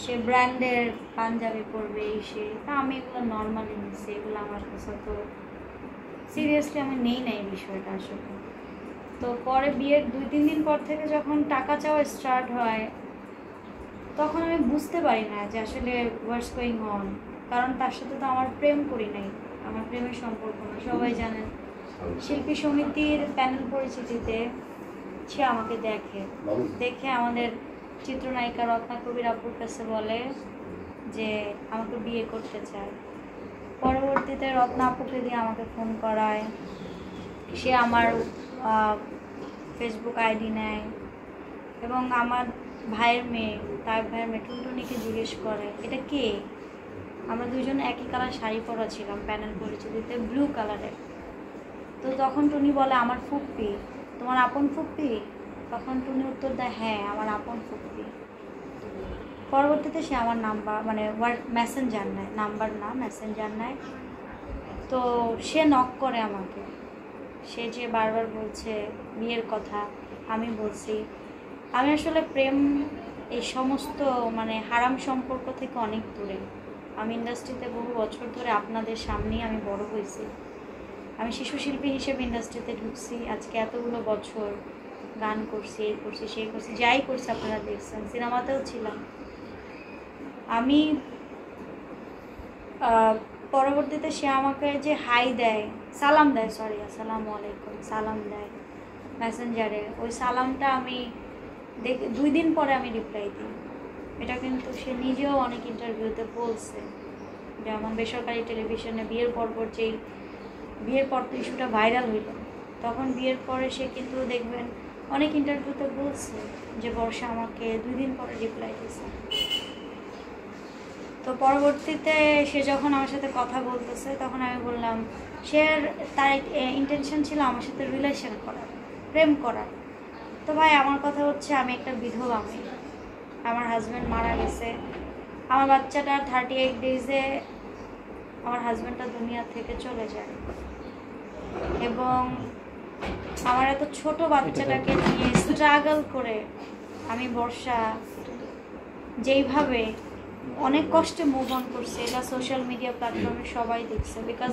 সে ব্র্যান্ডের পাঞ্জাবি পরবে সে, তা আমি এগুলো নর্মালি নিচ্ছি, এগুলো আমার কাছে তো সিরিয়াসলি আমি নেই না এই বিষয়টা আসলে। তো পরে বিয়ের 2-3 দিন পর থেকে যখন টাকা চাওয়া স্টার্ট হয় তখন আমি বুঝতে পারি না যে আসলে হোয়াটস গোয়িং অন, কারণ তার সাথে তো আমার প্রেম করি নাই, আমার প্রেমের সম্পর্ক না। সবাই জানেন শিল্পী সমিতির প্যানেল পরিচিতিতে সে আমাকে দেখে আমাদের চিত্রনায়িকা রত্না কবির আপুর কাছে বলে যে আমাকে বিয়ে করতে চায়। পরবর্তীতে রত্না আপুকে দিয়ে আমাকে ফোন করায়, সে আমার ফেসবুক আইডি নেয় এবং আমার ভাইয়ের মেয়ে, তার ভাইয়ের মেয়ে টুনটুনিকে জিজ্ঞেস করে এটা কে। আমরা দুজন একই কালার শাড়ি পরা ছিলাম প্যানেল পরিচিতিতে, ব্লু কালারের। তো তখন টুনি বলে আমার ফুপ্পি, তোমার আপন ফুপ্পি? তখন টুনি উত্তর দেয় হ্যাঁ আমার আপন ফুপ্পি। পরবর্তীতে সে আমার নাম্বার মানে মেসেঞ্জার নেয়, নাম্বার না মেসেঞ্জার নেয়। তো সে নক করে আমাকে, সে যে বারবার বলছে বিয়ের কথা, আমি বলছি আমি আসলে প্রেম এই সমস্ত মানে হারাম সম্পর্ক থেকে অনেক দূরে। আমি ইন্ডাস্ট্রিতে বহু বছর ধরে আপনাদের সামনেই আমি বড় হয়েছি, আমি শিশু শিল্পী হিসেবে ইন্ডাস্ট্রিতে ঢুকছি, আজকে এতগুলো বছর গান করছি, এই করছি সেই করছি, যাই করছি আপনারা দেখছেন, সিনেমাতেও ছিলাম আমি। পরবর্তীতে সে আমাকে যে হাই দেয়, সালাম দেয়, সরি আসসালামু আলাইকুম সালাম দেয় মেসেঞ্জারে, ওই সালামটা আমি 2 দিন পরে আমি রিপ্লাই দিই। এটা কিন্তু সে নিজেও অনেক ইন্টারভিউতে বলছে, যেমন বেসরকারি টেলিভিশনে বিয়ের পরপর যেই বিয়ের পর তো ইস্যুটা ভাইরাল হইল, তখন বিয়ের পরে সে কিন্তু দেখবেন অনেক ইন্টারভিউতে বলছে যে বর্ষা আমাকে 2 দিন পরে রিপ্লাই দিয়েছে। তো পরবর্তীতে সে যখন আমার সাথে কথা বলতেছে তখন আমি বললাম সে তার ইন্টেনশন ছিল আমার সাথে রিলেশন করার, প্রেম করার। তো ভাই আমার কথা হচ্ছে আমি একটা বিধবা মেয়ে, আমার হাজব্যান্ড মারা গেছে, আমার বাচ্চাটা 38 ডেজে আমার হাজব্যান্ডটা দুনিয়া থেকে চলে যায়, এবং আমার এত ছোট বাচ্চাটাকে নিয়ে স্ট্রাগল করে আমি বর্ষা যেইভাবে অনেক কষ্টে মুভ অন করছে, এটা সোশ্যাল মিডিয়া প্ল্যাটফর্মে সবাই দেখছে। বিকজ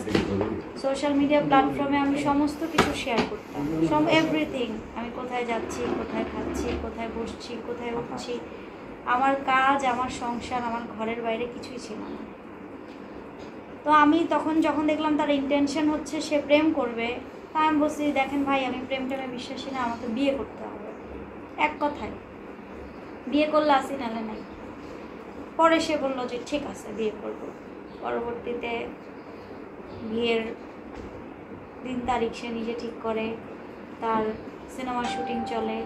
সোশ্যাল মিডিয়া প্ল্যাটফর্মে আমি সমস্ত কিছু শেয়ার করতাম, এভরিথিং, আমি কোথায় যাচ্ছি, কোথায় খাচ্ছি, কোথায় বসছি, কোথায় উঠছি, আমার কাজ, আমার সংসার, আমার ঘরের বাইরে কিছুই ছিল না। তো আমি তখন যখন দেখলাম তার ইন্টেনশন হচ্ছে সে প্রেম করবে, তা আমি বলছি দেখেন ভাই আমি প্রেম টেমে বিশ্বাসী না, আমাকে বিয়ে করতে হবে, এক কথায় বিয়ে করলে আসি নালে নাই। পরে সে বললো যে ঠিক আছে বিয়ে করবো। পরবর্তীতে বিয়ের দিন তারিখ সে নিজে ঠিক করে, তার সিনেমার শুটিং চলে,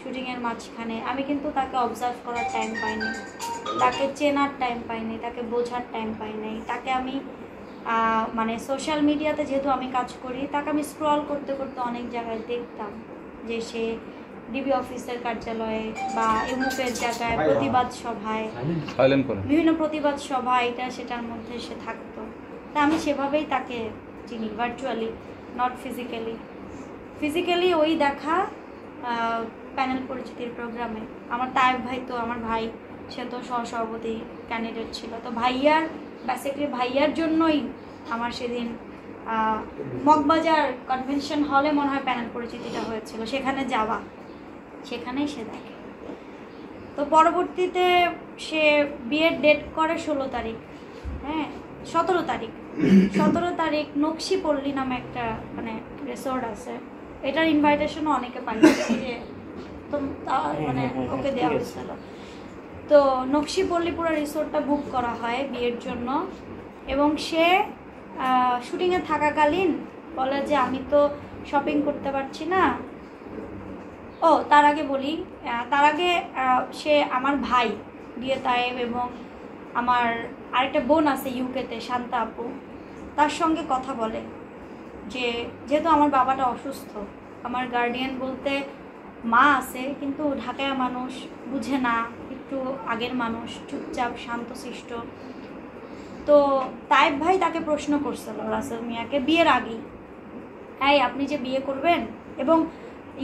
শুটিংয়ের মাঝখানে আমি কিন্তু তাকে অবজার্ভ করার টাইম পাইনি, তাকে চেনার টাইম পাইনি, তাকে বোঝার টাইম পাই নাই। তাকে আমি মানে সোশ্যাল মিডিয়াতে যেহেতু আমি কাজ করি, তাকে আমি স্ক্রল করতে করতে অনেক জায়গায় দেখতাম যে সে ডিবি অফিসের কার্যালয়ে বা এমুকের জায়গায় প্রতিবাদ সভায়, বিভিন্ন প্রতিবাদ সভা এটা সেটার মধ্যে সে থাকতো। তা আমি সেভাবেই তাকে চিনি, ভার্চুয়ালি, নট ফিজিক্যালি ওই দেখা প্যানেল পরিচিতির প্রোগ্রামে। আমার তায়েব ভাই তো আমার ভাই, সে তো সহসভাপতি ক্যান্ডিডেট ছিল, তো ভাইয়ার বেসিক্যালি ভাইয়ার জন্যই আমার সেদিন মগবাজার কনভেনশন হলে মনে হয় প্যানেল পরিচিতিটা হয়েছিল, সেখানে যাওয়া, সেখানেই সে দেখে। তো পরবর্তীতে সে বিয়ের ডেট করে 16 তারিখ, হ্যাঁ 17 তারিখ নকশিপল্লী নামে একটা মানে রিসোর্ট আছে, এটার ইনভাইটেশনও অনেকে পাঠিয়েছে যে তো মানে ওকে দেওয়া হয়েছিল। তো নকশিপল্লী পুরো রিসোর্টটা বুক করা হয় বিয়ের জন্য, এবং সে শুটিংয়ে থাকাকালীন বলে যে আমি তো শপিং করতে পারছি না। ও তার আগে বলি, তার আগে সে আমার ভাই বিয়ে তায়েব এবং আমার আরেকটা বোন আছে ইউকেতে শান্তা আপু, তার সঙ্গে কথা বলে যে যেহেতু আমার বাবাটা অসুস্থ, আমার গার্ডিয়ান বলতে মা আছে কিন্তু ঢাকায় মানুষ, বুঝে না, একটু আগের মানুষ, চুপচাপ শান্তশিষ্ট। তো তায়েব ভাই তাকে প্রশ্ন করছিল রাসেল মিয়াকে বিয়ের আগেই, এই আপনি যে বিয়ে করবেন, এবং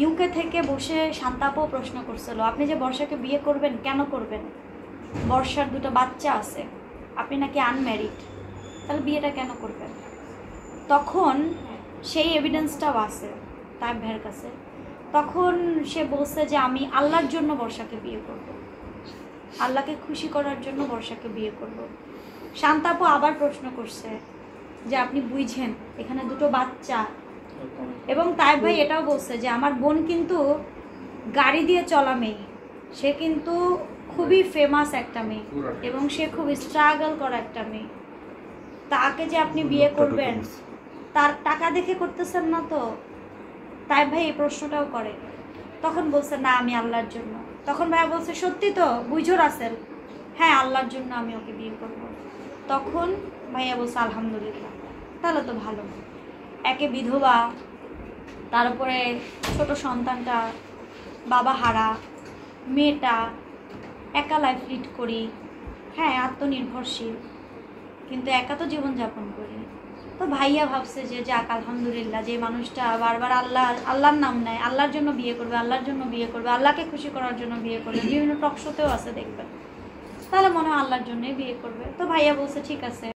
ইউকে থেকে বসে শান্তাপও প্রশ্ন করছিল আপনি যে বর্ষাকে বিয়ে করবেন কেন করবেন। বর্ষার 2টা বাচ্চা আছে, আপনি নাকি আনম্যারিড, তাহলে বিয়েটা কেন করবেন? তখন সেই এভিডেন্সটাও আছে তার ভাইয়ের কাছে। তখন সে বলছে যে আমি আল্লাহর জন্য বর্ষাকে বিয়ে করব, আল্লাহকে খুশি করার জন্য বর্ষাকে বিয়ে করব। শান্তাপু আবার প্রশ্ন করছে যে আপনি বুঝছেন এখানে 2টো বাচ্চা, এবং তাই ভাই এটাও বলছে যে আমার বোন কিন্তু গাড়ি দিয়ে চলা মেয়ে, সে কিন্তু খুবই ফেমাস একটা মেয়ে এবং সে খুব স্ট্রাগল করা একটা মেয়ে, তাকে যে আপনি বিয়ে করবেন তার টাকা দেখে করতেছেন না তো? তাই ভাই এই প্রশ্নটাও করে। তখন বলছে না আমি আল্লাহর জন্য। তখন ভাইয়া বলছে সত্যি তো বুঝো রাসেল? হ্যাঁ আল্লাহর জন্য আমি ওকে বিয়ে করব। তখন ভাইয়া বলছে আলহামদুলিল্লাহ, তাহলে তো ভালো। একে বিধবা, তারপরে ছোট সন্তানটা বাবা হারা, মেয়েটা একা লাইফ লিড করি, হ্যাঁ আত্মনির্ভরশীল, কিন্তু একা তো জীবনযাপন করি। তো ভাইয়া ভাবছে যে যাক আলহামদুলিল্লাহ, যে মানুষটা বারবার আল্লাহর নাম নেয়, আল্লাহর জন্য বিয়ে করবে, আল্লাহর জন্য বিয়ে করবে, আল্লাহকে খুশি করার জন্য বিয়ে করবে, বিভিন্ন টক শোতেও আছে দেখবেন, তাহলে মনে হয় আল্লাহর জন্যই বিয়ে করবে। তো ভাইয়া বলছে ঠিক আছে।